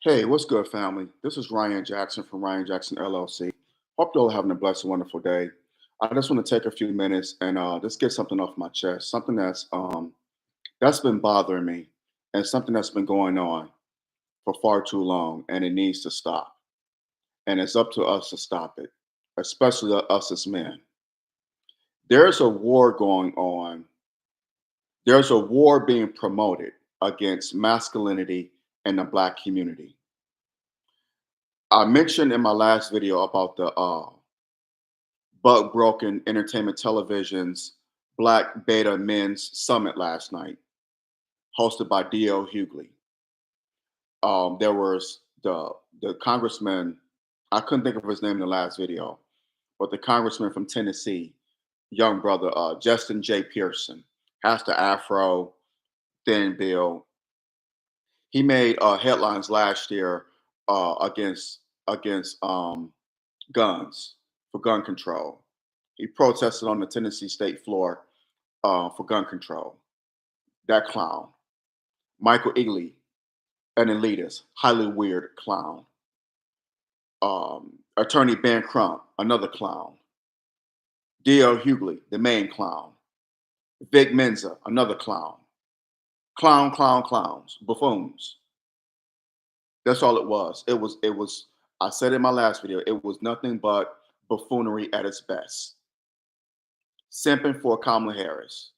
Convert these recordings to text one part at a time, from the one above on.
Hey, what's good, family? This is Ryan Jackson from Ryan Jackson LLC. Hope you're all having a blessed and wonderful day. I just want to take a few minutes and just get something off my chest, something that's been bothering me, and something that's been going on for far too long, and it needs to stop. And it's up to us to stop it, especially us as men. There's a war going on. There's a war being promoted against masculinity in the Black community. I mentioned in my last video about the Buck Broken Entertainment Television's Black Beta Men's Summit last night, hosted by D.L. Hughley. There was the congressman, I couldn't think of his name in the last video, but the congressman from Tennessee, young brother, Justin J. Pearson, has the afro, thin build. He made headlines last year against guns, for gun control. He protested on the Tennessee state floor for gun control. That clown. Michael Eagley, an elitist, highly weird clown. Attorney Ben Crump, another clown. D.L. Hughley, the main clown. Vic Menza, another clown. Clown, clown, clowns, buffoons. That's all it was. It was, I said in my last video, it was nothing but buffoonery at its best. Simping for Kamala Harris,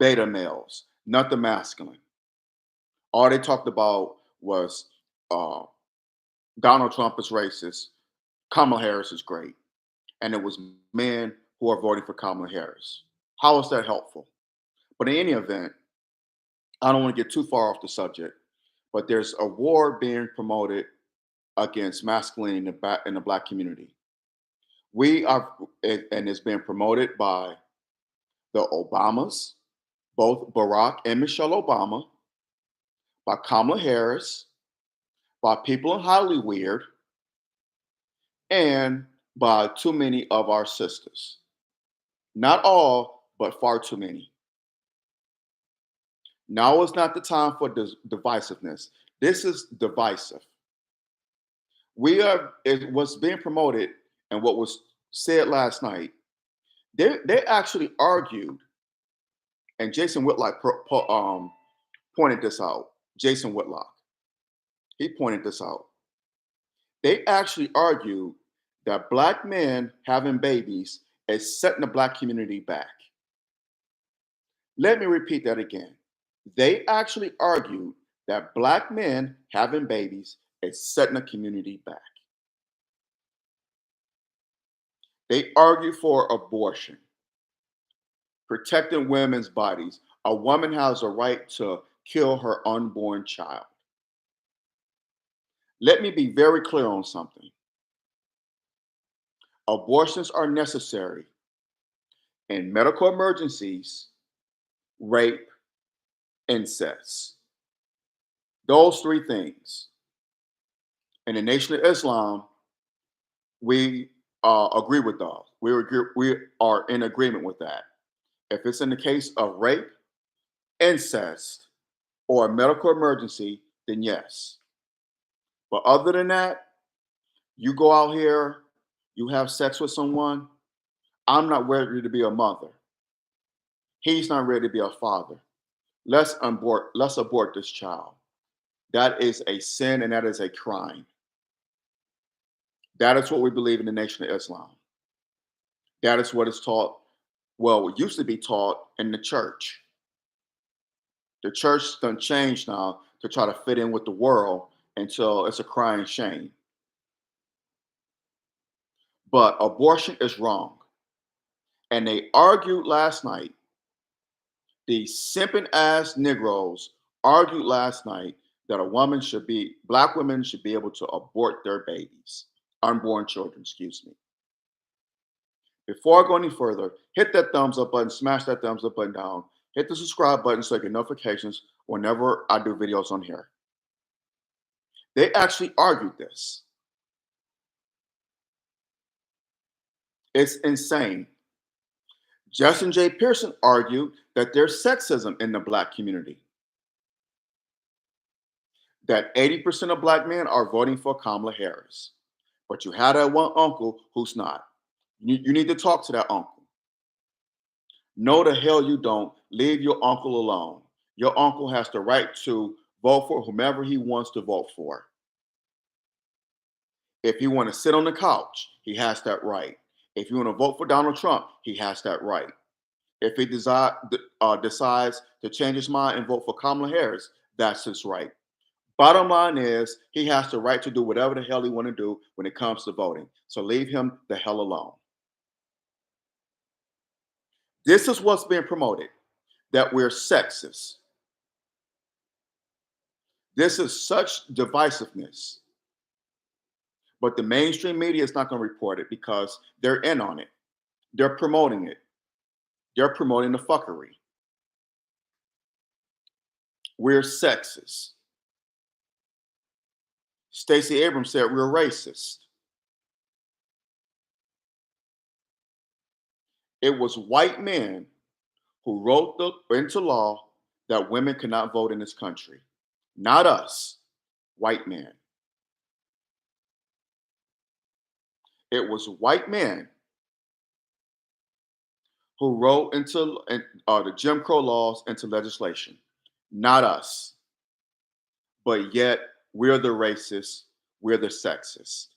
beta males, nothing masculine. All they talked about was uh, Donald Trump is racist, Kamala Harris is great, and it was men who are voting for Kamala Harris. How is that helpful? But in any event, I don't want to get too far off the subject, but there's a war being promoted against masculinity in the Black community. We are, and it's being promoted by the Obamas, both Barack and Michelle Obama, by Kamala Harris, by people in highly weird, and by too many of our sisters. Not all, but far too many. Now is not the time for divisiveness. This is divisive. What's being promoted and what was said last night, they actually argued, and Jason Whitlock pointed this out. Jason Whitlock, he pointed this out. They actually argued that Black men having babies is setting the Black community back. Let me repeat that again. They actually argued that Black men having babies is setting the community back. They argued for abortion, protecting women's bodies. A woman has a right to kill her unborn child. Let me be very clear on something. Abortions are necessary in medical emergencies, rape, incest. Those three things. In the Nation of Islam, we agree with those. We are in agreement with that. If it's in the case of rape, incest, or a medical emergency, then yes. But other than that, you go out here, you have sex with someone, I'm not ready to be a mother. He's not ready to be a father. Let's abort this child. That is a sin and that is a crime. That is what we believe in the Nation of Islam. That is what is taught, well, it used to be taught in the church. The church done changed now to try to fit in with the world until it's a crying shame. But abortion is wrong. And they argued last night, these simping ass Negroes argued last night that Black women should be able to abort their babies, unborn children, excuse me. Before I go any further, hit that thumbs up button, smash that thumbs up button down, hit the subscribe button so you get notifications whenever I do videos on here. They actually argued this. It's insane. Justin J. Pearson argued that there's sexism in the Black community. that 80% of black men are voting for Kamala Harris. But you have that one uncle who's not. You need to talk to that uncle. No, the hell you don't. Leave your uncle alone. Your uncle has the right to vote for whomever he wants to vote for. If you want to sit on the couch, he has that right. If you want to vote for Donald Trump, he has that right. If he decides to change his mind and vote for Kamala Harris, that's his right. Bottom line is, he has the right to do whatever the hell he want to do when it comes to voting. So leave him the hell alone. This is what's being promoted, that we're sexist. This is such divisiveness. But the mainstream media is not going to report it because they're in on it. They're promoting it. They're promoting the fuckery. We're sexist. Stacey Abrams said we're racist. It was white men who wrote into law that women cannot vote in this country. Not us, white men. It was white men who wrote into the Jim Crow laws into legislation. Not us. But yet, we're the racists, we're the sexist.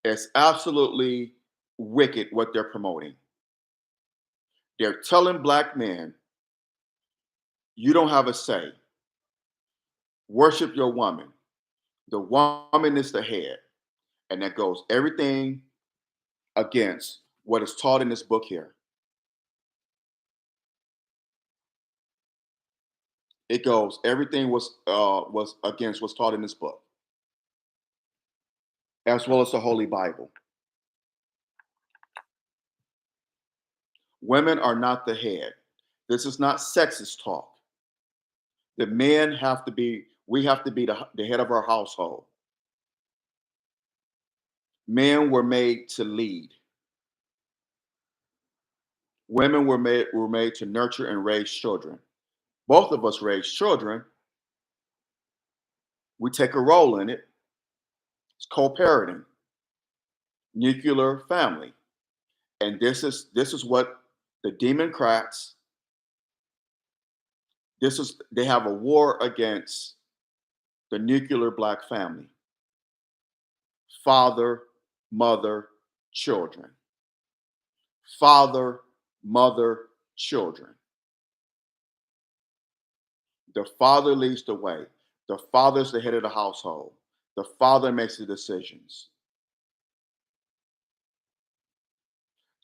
It's absolutely wicked what they're promoting. They're telling black men, you don't have a say. Worship your woman. The woman is the head. And that goes everything against what is taught in this book here. It goes everything was against what's taught in this book, as well as the Holy Bible. Women are not the head. This is not sexist talk. The men have to be, we have to be the head of our household. Men were made to lead. Women were made to nurture and raise children. Both of us raise children. We take a role in it. It's co-parenting, nuclear family. And this is what the Democrats, they have a war against the nuclear black family. Father, mother, children. Father, mother, children. The father leads the way. The father's the head of the household. The father makes the decisions.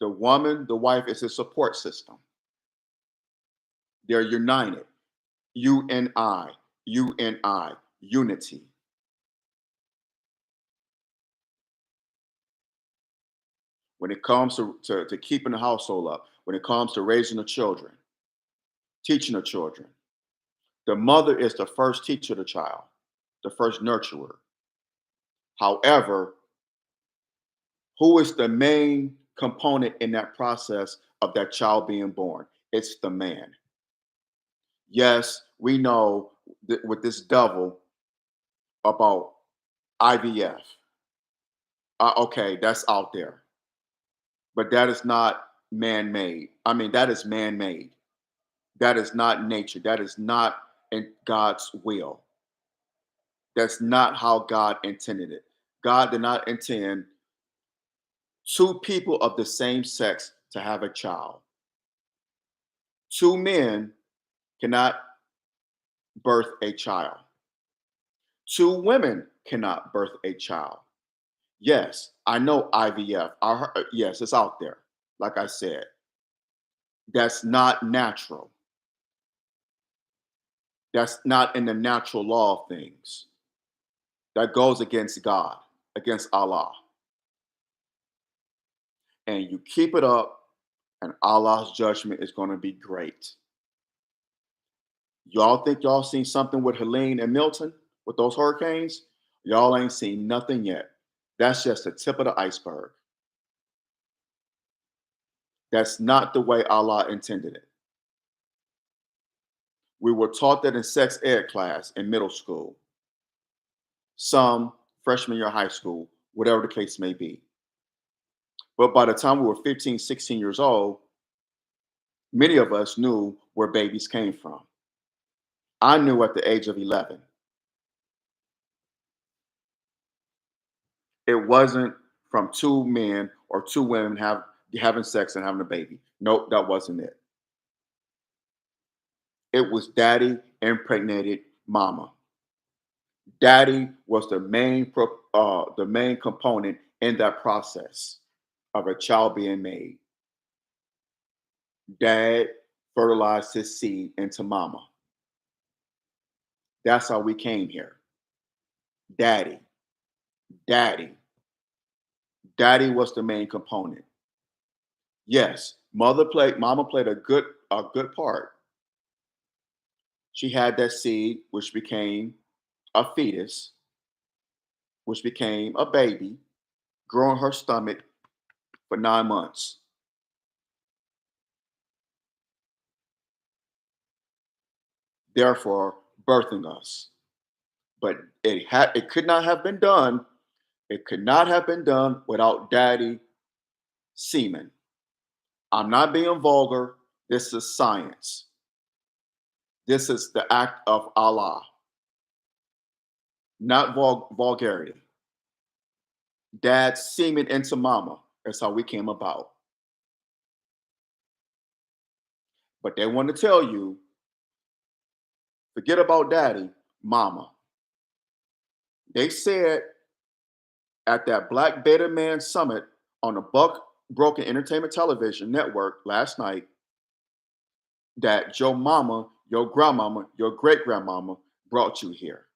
The woman, the wife, is a support system. They're united. You and I, unity. When it comes to keeping the household up, when it comes to raising the children, teaching the children, the mother is the first teacher of the child, the first nurturer. However, who is the main component in that process of that child being born? It's the man. Yes, we know that with this devil about IVF. Okay, that's out there. But that is not man-made. I mean, that is man-made. That is not nature. That is not in God's will. That's not how God intended it. God did not intend two people of the same sex to have a child. Two men cannot birth a child. Two women cannot birth a child. Yes, I know IVF. Yes, it's out there. Like I said, that's not natural. That's not in the natural law of things. That goes against God, against Allah. And you keep it up, and Allah's judgment is going to be great. Y'all think y'all seen something with Helene and Milton with those hurricanes? Y'all ain't seen nothing yet. That's just the tip of the iceberg. That's not the way Allah intended it. We were taught that in sex ed class in middle school, some freshman year of high school, whatever the case may be. But by the time we were 15, 16 years old, many of us knew where babies came from. I knew at the age of 11. It wasn't from two men or two women having sex and having a baby. Nope, that wasn't it. It was daddy impregnated mama. Daddy was the main component in that process of a child being made. Dad fertilized his seed into mama. That's how we came here. Daddy, daddy, daddy was the main component. Yes, mama played a good part. She had that seed, which became a fetus, which became a baby, growing her stomach for 9 months. Therefore birthing us. But it could not have been done. It could not have been done without daddy semen. I'm not being vulgar. This is science. This is the act of Allah, not vulgarity. Dad semen into mama. That's how we came about. But they want to tell you, forget about daddy, mama. They said at that Black Beta Man Summit on the Buck Broken Entertainment Television Network last night that your mama, your grandmama, your great grandmama brought you here.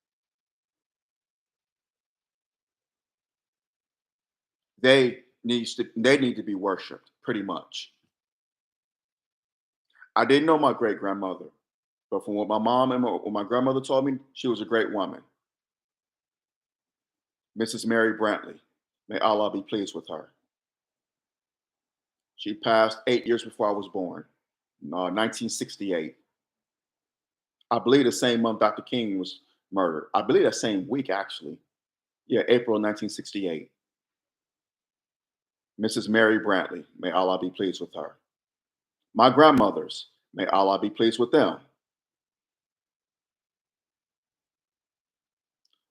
They need to be worshipped, pretty much. I didn't know my great grandmother, but from what my mom and what my grandmother told me, she was a great woman, Mrs. Mary Brantley. May Allah be pleased with her. She passed 8 years before I was born, 1968. I believe the same month Dr. King was murdered. I believe that same week, actually. Yeah, April 1968. Mrs. Mary Brantley, may Allah be pleased with her. My grandmothers, may Allah be pleased with them.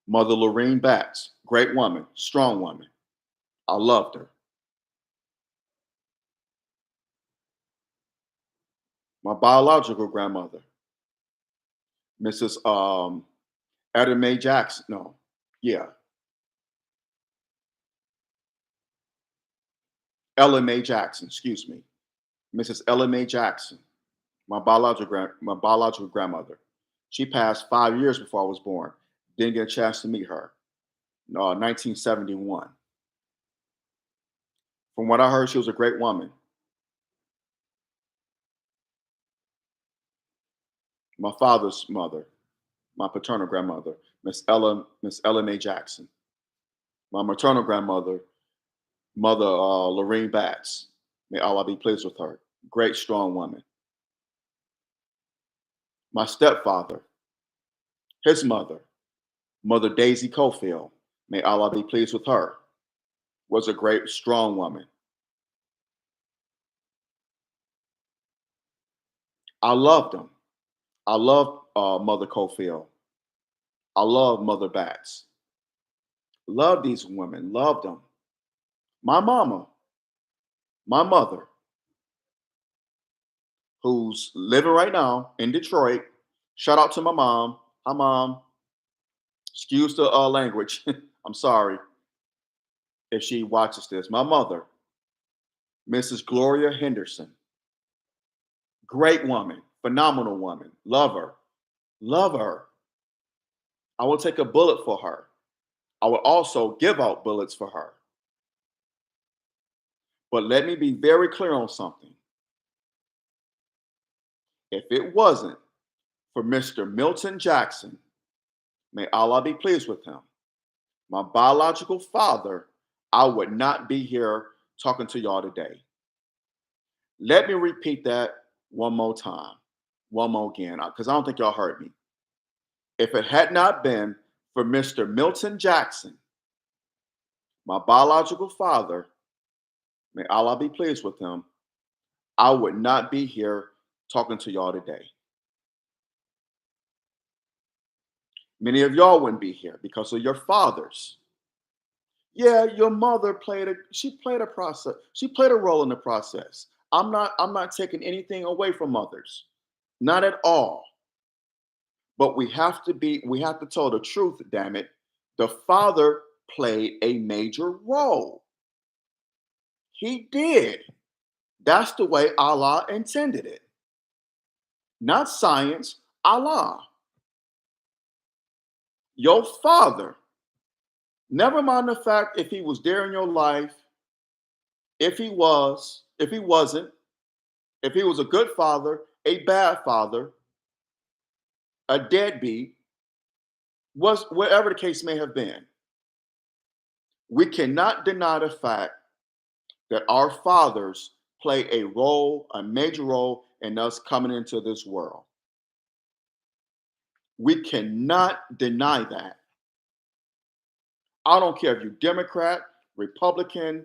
Mother Lorene Batts, great woman, strong woman. I loved her. My biological grandmother, Mrs. Etta Mae Jackson. No, yeah, Ella Mae Jackson. Excuse me, Mrs. Ella Mae Jackson. My biological grandmother. She passed 5 years before I was born. Didn't get a chance to meet her. No, 1971. From what I heard, she was a great woman. My father's mother, my paternal grandmother, Miss Ella Mae Jackson. My maternal grandmother, Mother Lorene Batts. May Allah be pleased with her. Great, strong woman. My stepfather, his mother, Mother Daisy Cofield. May Allah be pleased with her. Was a great, strong woman. I loved them. I love Mother Cofield. I love Mother Batts. Love these women. Love them. My mama, my mother, who's living right now in Detroit. Shout out to my mom. Hi, mom. Excuse the language. I'm sorry if she watches this. My mother, Mrs. Gloria Henderson. Great woman. Phenomenal woman. Love her. Love her. I will take a bullet for her. I will also give out bullets for her. But let me be very clear on something. If it wasn't for Mr. Milton Jackson, may Allah be pleased with him, my biological father, I would not be here talking to y'all today. Let me repeat that one more time. one more again, because I don't think y'all heard me. If it had not been for Mr. Milton Jackson, my biological father, may Allah be pleased with him, I would not be here talking to y'all today. Many of y'all wouldn't be here because of your fathers. Yeah, your mother played a process. She played a role in the process. I'm not taking anything away from mothers. Not at all. But we have to tell the truth, damn it. The father played a major role. He did. That's the way Allah intended it. Not science, Allah. Your father. Never mind the fact if he was there in your life, if he wasn't, if he was a good father, a bad father, a deadbeat, was whatever the case may have been. We cannot deny the fact that our fathers play a role, a major role in us coming into this world. We cannot deny that. I don't care if you're Democrat, Republican,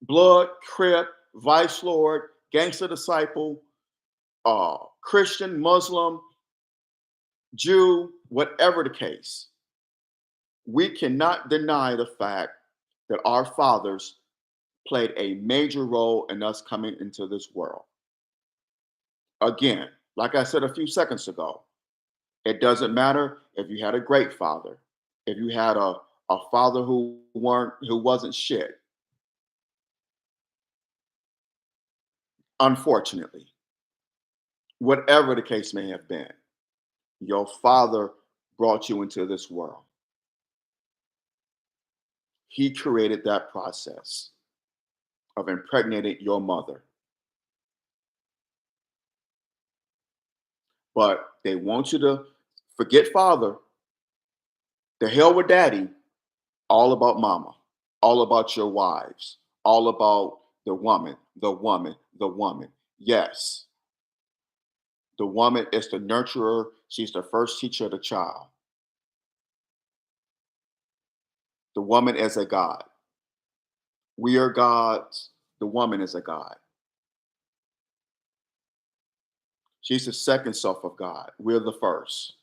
Blood, Crip, Vice Lord, Gangster Disciple, Christian, Muslim, Jew, whatever the case. We cannot deny the fact that our fathers played a major role in us coming into this world. Again, like I said a few seconds ago, it doesn't matter if you had a great father, if you had a father who wasn't shit. Unfortunately, whatever the case may have been, your father brought you into this world. He created that process of impregnating your mother. But they want you to forget father, the hell with daddy, all about mama, all about your wives, all about the woman, the woman, the woman. Yes, the woman is the nurturer. She's the first teacher of the child. The woman is a god. We are gods. The woman is a god. She's the second self of God. We're the first.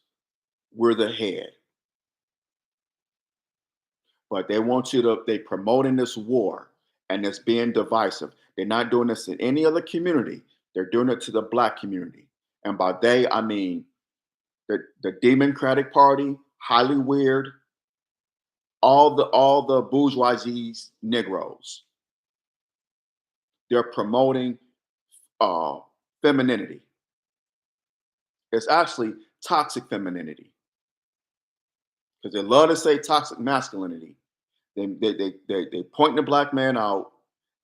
We're the head. But they promoting this war and it's being divisive. They're not doing this in any other community. They're doing it to the black community. And by they, I mean the Democratic Party, highly weird, all the bourgeoisie's Negroes. They're promoting femininity. It's actually toxic femininity. Because they love to say toxic masculinity. They point the black man out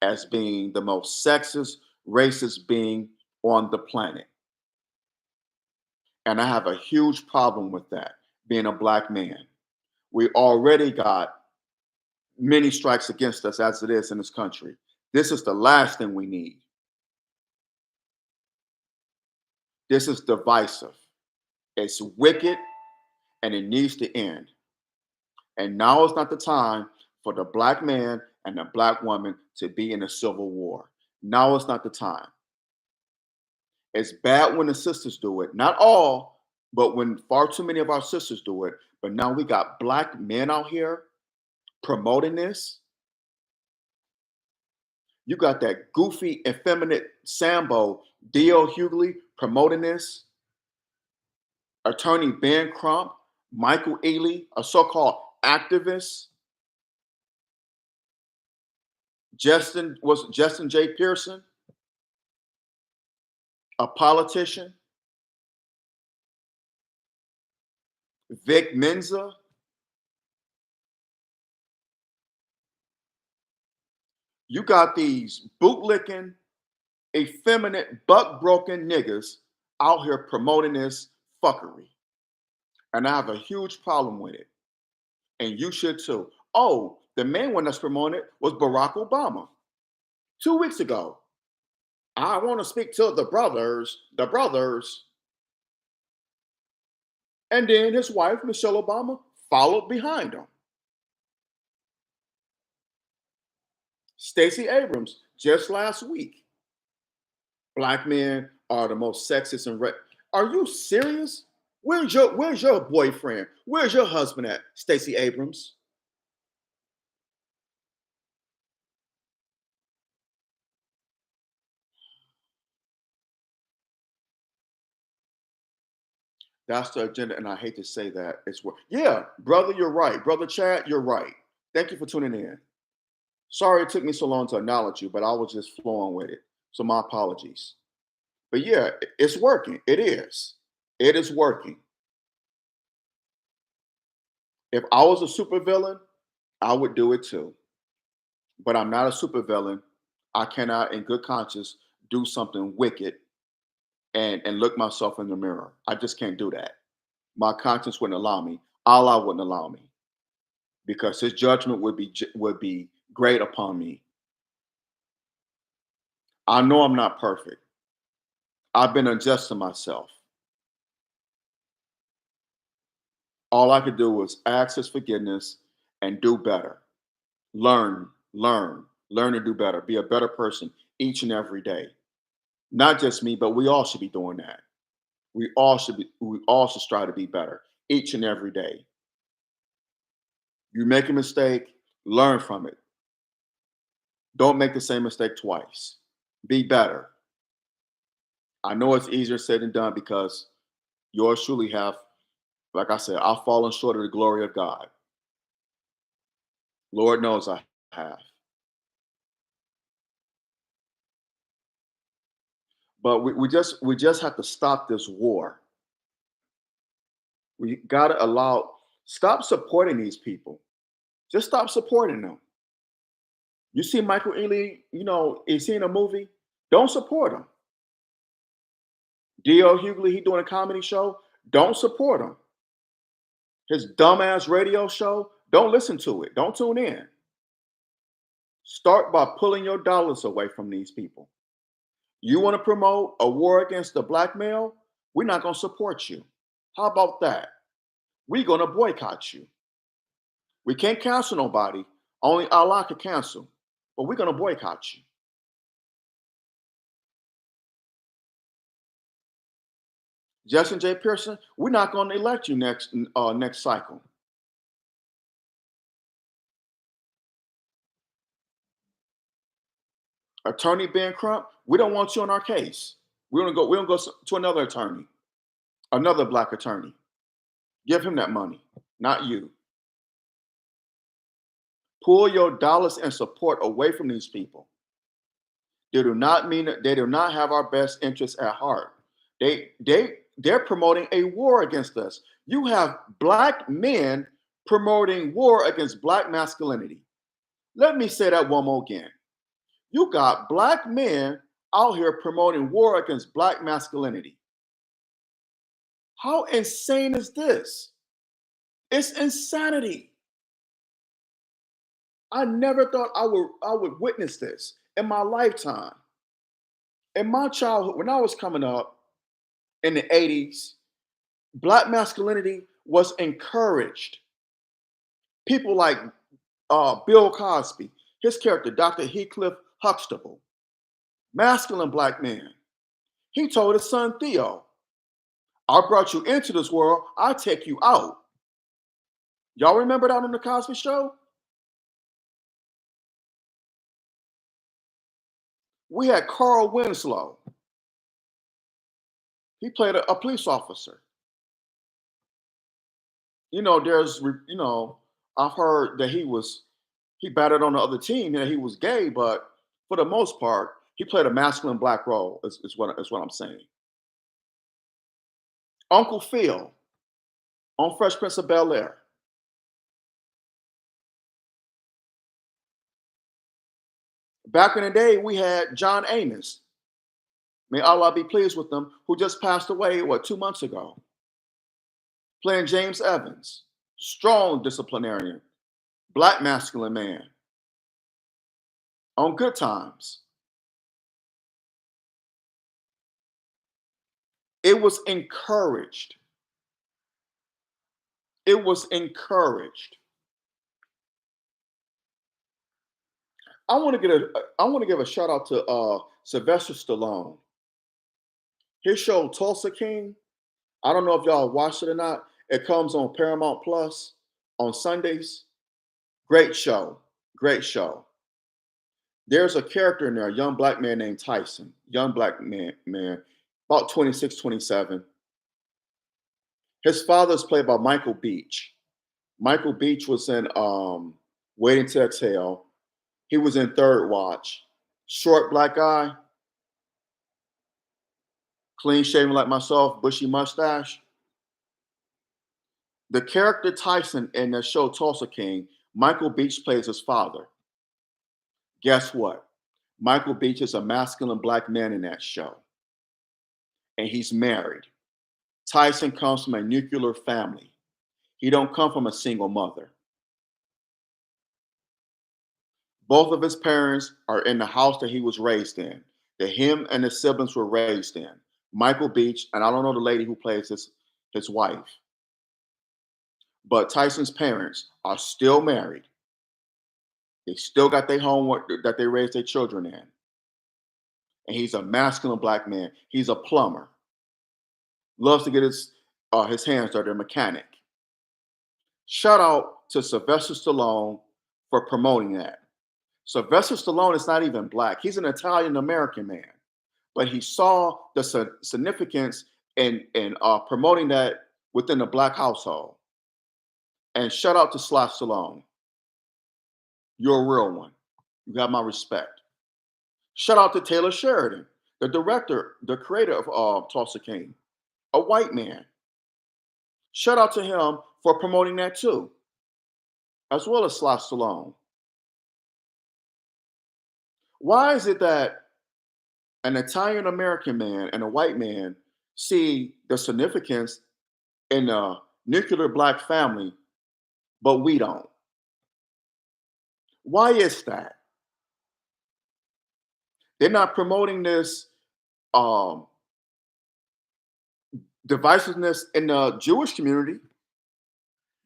as being the most sexist, racist being on the planet. And I have a huge problem with that, being a black man. We already got many strikes against us as it is in this country. This is the last thing we need. This is divisive. It's wicked and it needs to end. And now is not the time for the black man and the black woman to be in a civil war. Now is not the time. It's bad when the sisters do it. Not all, but when far too many of our sisters do it. But now we got black men out here promoting this. You got that goofy, effeminate Sambo, D.L. Hughley promoting this. Attorney Ben Crump, Michael Ealy, a so-called activist. Justin J. Pearson, a politician. Vic Menza. You got these bootlicking, effeminate, buck-broken niggas out here promoting this fuckery. And I have a huge problem with it. And you should too. Oh, the main one that's promoting it was Barack Obama 2 weeks ago. I want to speak to the brothers. And then his wife, Michelle Obama, followed behind him. Stacey Abrams, just last week, black men are the most sexist and Are you serious? Where's your boyfriend? Where's your husband at, Stacey Abrams? That's the agenda, and I hate to say that. It's what, yeah, brother, you're right. Brother Chad, you're right. Thank you for tuning in. Sorry it took me so long to acknowledge you, but I was just flowing with it. So my apologies. But yeah, it's working. It is. It is working. If I was a supervillain, I would do it too. But I'm not a supervillain. I cannot, in good conscience, do something wicked and look myself in the mirror. I just can't do that. My conscience wouldn't allow me. Allah wouldn't allow me because His judgment would be great upon me. I know I'm not perfect. I've been unjust to myself. All I could do was ask His forgiveness and do better. Learn to do better. Be a better person each and every day. Not just me, but we all should be doing that. We all should strive to be better each and every day. You make a mistake, learn from it. Don't make the same mistake twice. Be better. I know it's easier said than done because yours truly have, like I said, I've fallen short of the glory of God. Lord knows I have. But we just have to stop this war. We gotta stop supporting these people. Just stop supporting them. You see Michael Ealy, is he in a movie? Don't support him. D.L. Hughley, he doing a comedy show. Don't support him. His dumbass radio show, don't listen to it. Don't tune in. Start by pulling your dollars away from these people. You want to promote a war against the black male? We're not going to support you. How about that? We're going to boycott you. We can't cancel nobody. Only Allah can cancel. But we're going to boycott you. Justin J. Pearson, we're not going to elect you next cycle. Attorney Ben Crump, we don't want you on our case. We don't go to another attorney, another black attorney. Give him that money, not you. Pull your dollars and support away from these people. They do not have our best interests at heart. They're promoting a war against us. You have black men promoting war against black masculinity. Let me say that one more again. You got black men out here promoting war against black masculinity. How insane is this? It's insanity. I never thought I would witness this in my lifetime. In my childhood, when I was coming up in the 80s, black masculinity was encouraged. People like Bill Cosby, his character, Dr. Heathcliff Huxtable, masculine black man. He told his son Theo, I brought you into this world, I take you out. Y'all remember that on the Cosby Show? We had Carl Winslow. He played a police officer. I've heard that he batted on the other team, that he was gay, but for the most part, he played a masculine black role, is what I'm saying. Uncle Phil on Fresh Prince of Bel Air. Back in the day, we had John Amos. May Allah be pleased with them, who just passed away, 2 months ago, playing James Evans. Strong disciplinarian, black masculine man on Good Times. It was encouraged. It was encouraged. I want to give a shout out to Sylvester Stallone. His show Tulsa King. I don't know if y'all watched it or not. It comes on Paramount Plus on Sundays. Great show. Great show. There's a character in there, a young black man named Tyson. Young black man, about 26, 27. His father is played by Michael Beach. Michael Beach was in Waiting to Exhale. He was in Third Watch. Short black guy, clean shaven like myself, bushy mustache. The character Tyson in the show Tulsa King, Michael Beach plays his father. Guess what? Michael Beach is a masculine black man in that show, and he's married. Tyson comes from a nuclear family. He don't come from a single mother. Both of his parents are in the house that he was raised in, that him and his siblings were raised in. Michael Beach, and I don't know the lady who plays his wife, but Tyson's parents are still married. They still got their homework that they raised their children in. And he's a masculine black man. He's a plumber. Loves to get his hands dirty, a mechanic. Shout out to Sylvester Stallone for promoting that. Sylvester Stallone is not even black. He's an Italian American man, but he saw the significance in promoting that within the black household. And shout out to Sly Stallone. You're a real one. You have my respect. Shout out to Taylor Sheridan, the director, the creator of Tulsa King, a white man. Shout out to him for promoting that too, as well as Sly Stallone. Why is it that an Italian American man and a white man see the significance in a nuclear black family, but we don't? Why is that? They're not promoting this um, divisiveness in the Jewish community.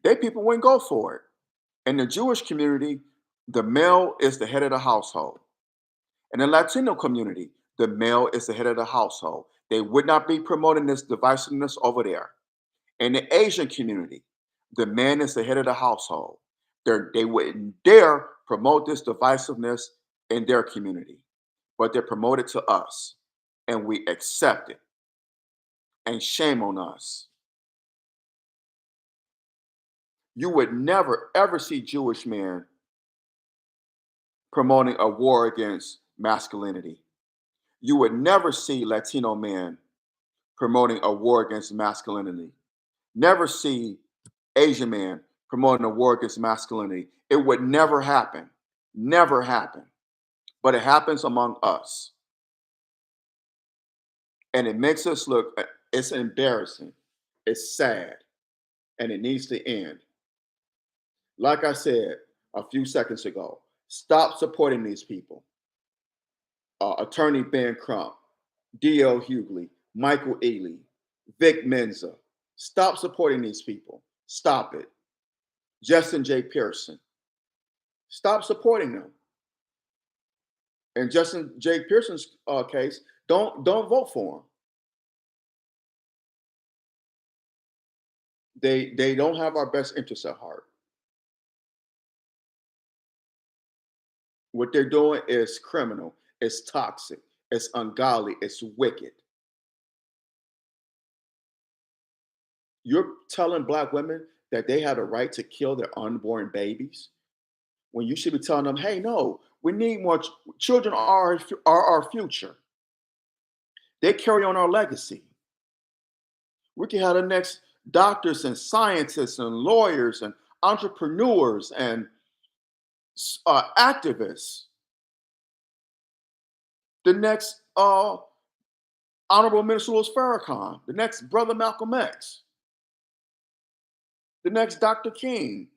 They people wouldn't go for it. In the Jewish community, the male is the head of the household. In the Latino community, the male is the head of the household. They would not be promoting this divisiveness over there. In the Asian community, the man is the head of the household. They wouldn't dare promote this divisiveness in their community, but they're promoted to us, and we accept it. And shame on us. You would never ever see Jewish men promoting a war against masculinity. You would never see Latino men promoting a war against masculinity. Never see Asian men promoting a war against masculinity. It would never happen. Never happen. But it happens among us. And it makes us look, it's embarrassing. It's sad. And it needs to end. Like I said a few seconds ago, stop supporting these people. Attorney Ben Crump, D.L. Hughley, Michael Ealy, Vic Menza. Stop supporting these people. Stop it. Justin J. Pearson. Stop supporting them. In Justin J. Pearson's case, don't vote for him. They don't have our best interests at heart. What they're doing is criminal. It's toxic. It's ungodly. It's wicked. You're telling black women that they have a right to kill their unborn babies when you should be telling them, hey, no, we need more children are our future. They carry on our legacy. We can have the next doctors and scientists and lawyers and entrepreneurs and activists. The next Honorable Minister Louis Farrakhan. The next Brother Malcolm X. The next Dr. King.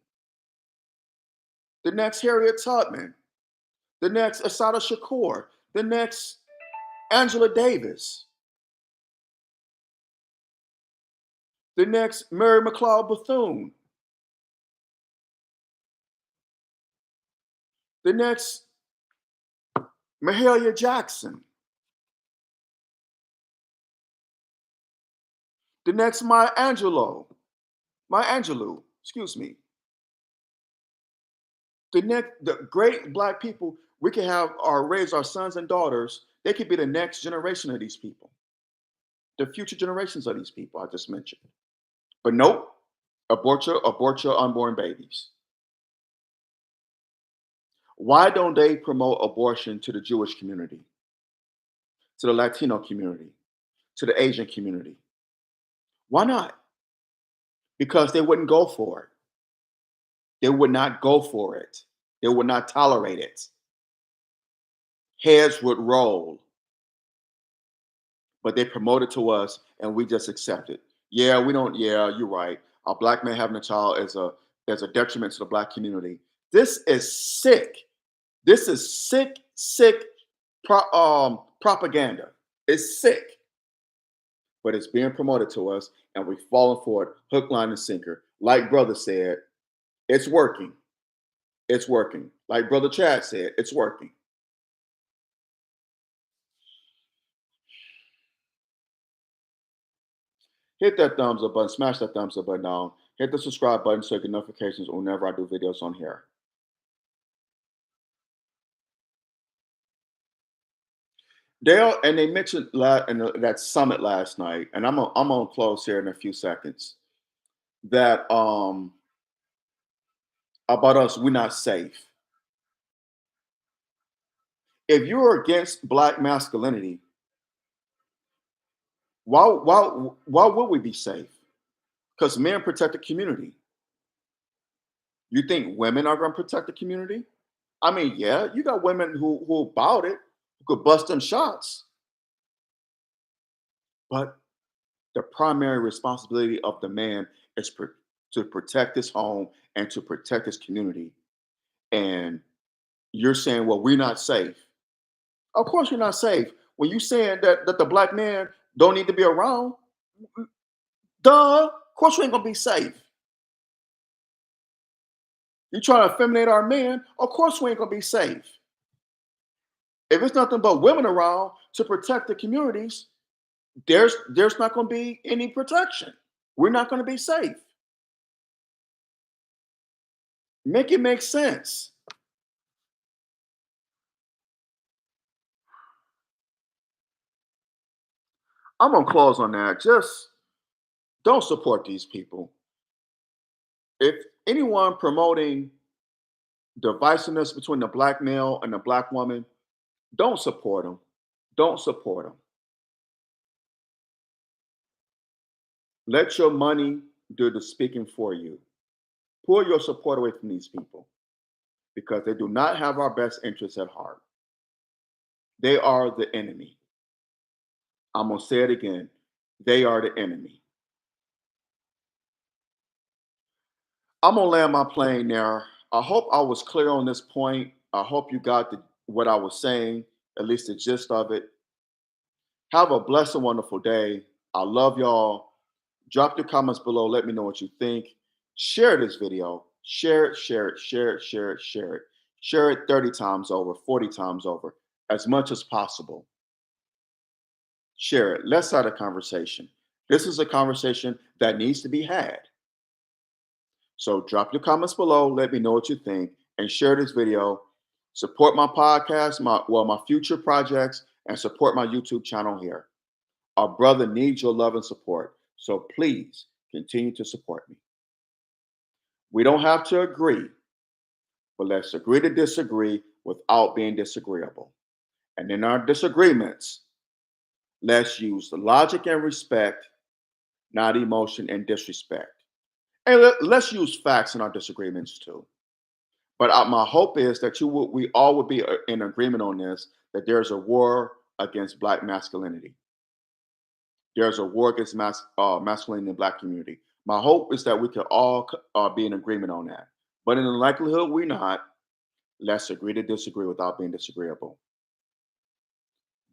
The next Harriet Tubman. The next Assata Shakur. The next Angela Davis. the next Mary McLeod Bethune, the next Mahalia Jackson, the next Maya Angelou, excuse me, the great black people we can have our raise our sons and daughters. They could be the next generation of these people, the future generations of these people I just mentioned. But nope, abort your unborn babies. Why don't they promote abortion to the Jewish community, to the Latino community, to the Asian community? Why not? Because they wouldn't go for it. They would not go for it. They would not tolerate it. Heads would roll, but they promote it to us and we just accept it. Yeah, we don't, yeah, you're right. A black man having a child is a detriment to the black community. This is sick. This is sick propaganda. It's sick, but it's being promoted to us and we've fallen for it hook, line, and sinker. Like brother said, it's working. It's working. Like brother Chad said, it's working. Hit that thumbs up button, smash that thumbs up button down, hit the subscribe button so you get notifications whenever I do videos on here. Dale, and they mentioned that summit last night, and I'm gonna close here in a few seconds. That about us, we're not safe. If you're against black masculinity, why would we be safe? Because men protect the community. You think women are going to protect the community? I mean, yeah, you got women who about it, who could bust them shots, but the primary responsibility of the man is to protect his home and to protect his community. And you're saying, well, we're not safe. Of course, you're not safe. When you saying that the black man don't need to be around, duh, of course we ain't gonna be safe. You trying to effeminate our men, of course we ain't gonna be safe. If it's nothing but women around to protect the communities, there's not gonna be any protection. We're not gonna be safe. Make it make sense. I'm gonna close on that. Just don't support these people. If anyone promoting divisiveness between the black male and the black woman, don't support them. Don't support them. Let your money do the speaking for you. Pull your support away from these people because they do not have our best interests at heart. They are the enemy. I'm going to say it again. They are the enemy. I'm going to land my plane there. I hope I was clear on this point. I hope you got what I was saying, at least the gist of it. Have a blessed and wonderful day. I love y'all. Drop your comments below. Let me know what you think. Share this video. Share it, share it, share it, share it, share it. Share it 30 times over, 40 times over, as much as possible. Share it. Let's have a conversation. This is a conversation that needs to be had. So drop your comments below. Let me know what you think and share this video. Support my podcast, my future projects, and support my YouTube channel here. Our brother needs your love and support. So please continue to support me. We don't have to agree, but let's agree to disagree without being disagreeable. And in our disagreements, let's use the logic and respect, not emotion and disrespect. And let's use facts in our disagreements too. But my hope is that we all would be in agreement on this, that there's a war against black masculinity. There's a war against masculinity in the black community. My hope is that we could all be in agreement on that. But in the likelihood we're not, let's agree to disagree without being disagreeable.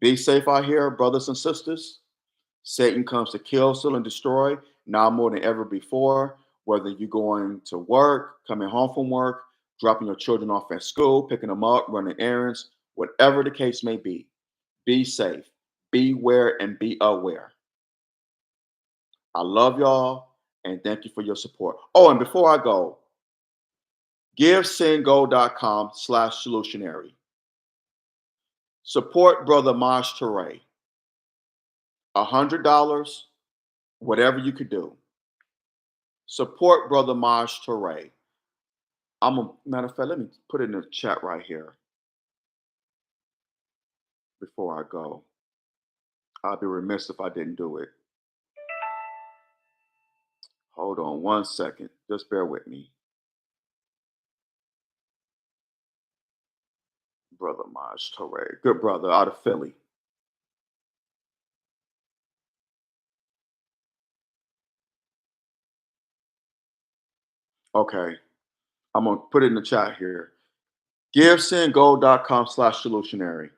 Be safe out here, brothers and sisters. Satan comes to kill, steal, and destroy now more than ever before. Whether you're going to work, coming home from work, dropping your children off at school, picking them up, running errands, whatever the case may be safe, beware, and be aware. I love y'all and thank you for your support. Oh, and before I go, givesendgo.com/solutionary. Support Brother Maj Toure. $100, whatever you could do. Support Brother Maj Toure. Matter of fact, let me put it in the chat right here before I go. I'd be remiss if I didn't do it. Hold on one second. Just bear with me. Brother Maj Toure. Good brother out of Philly. Okay. I'm going to put it in the chat here. GiveSendGo.com/solutionary.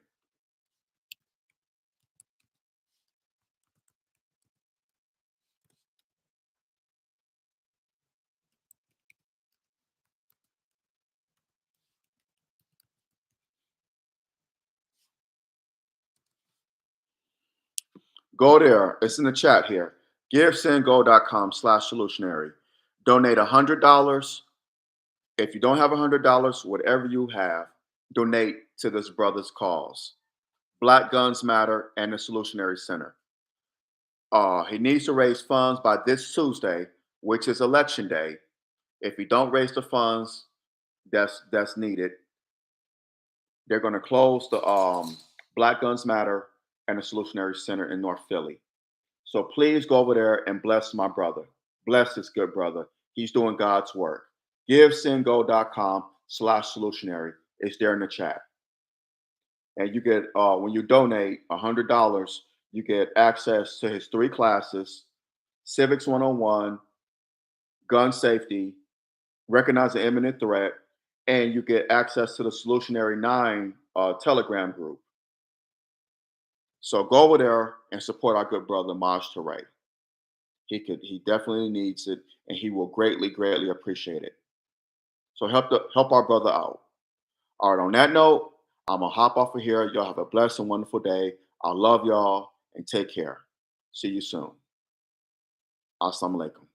Go there. It's in the chat here. GiveSendGo.com/solutionary. Donate $100. If you don't have $100, whatever you have, donate to this brother's cause. Black Guns Matter and the Solutionary Center. He needs to raise funds by this Tuesday, which is election day. If he don't raise the funds that's needed, they're going to close the Black Guns Matter and the Solutionary Center in North Philly. So please go over there and bless my brother. Bless this good brother. He's doing God's work. GiveSendGo.com/solutionary. It's there in the chat. And you get when you donate $100, you get access to his 3 classes: Civics 101, Gun Safety, Recognize the Imminent Threat, and you get access to the Solutionary 9 Telegram group. So go over there and support our good brother Maj Toure. He definitely needs it, and he will greatly appreciate it. So help our brother out. All right, on that note, I'm gonna hop off of here. Y'all have a blessed and wonderful day. I love y'all and take care. See you soon. Assalamu alaikum.